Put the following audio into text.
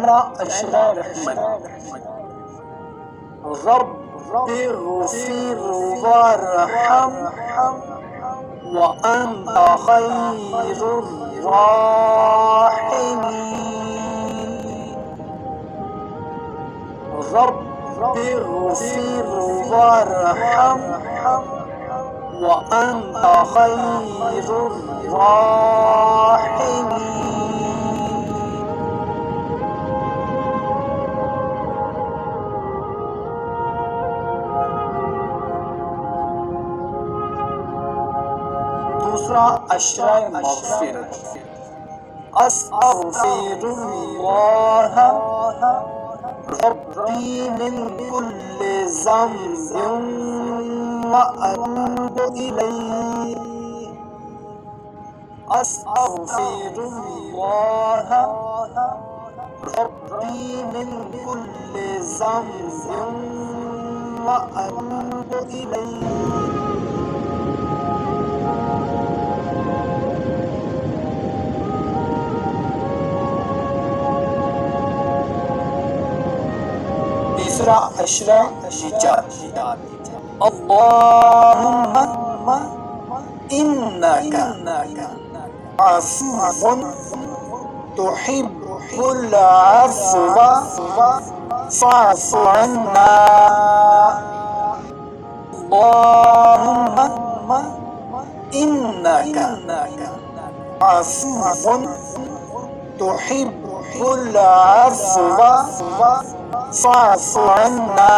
عشرة رحمن رب اغفر وارحم وأنت خير الراحمين. رب اغفر وارحم وأنت خير الراحمين. दूसरा अशरा मग़फ़िरत। अस्तग़फ़िरुल्लाह रब्बी मिन कुल्लि ज़ंबिन व अतूबु इलैहि। अस्तग़फ़िरुल्लाह रब्बी मिन कुल्लि ज़ंबिन व अतूबु इलैहि। तीसरा अशरा निजात। अल्लाहुम्मा इन्नका अफ़ुव्वुन तुहिब्बुल अफ़्वा फ़अफ़ु अन्ना। अल्लाहुम्मा इन्नका अफ़ुव्वुन तुहिब्बुल अफ़्वा फ़अफ़ु अन्ना।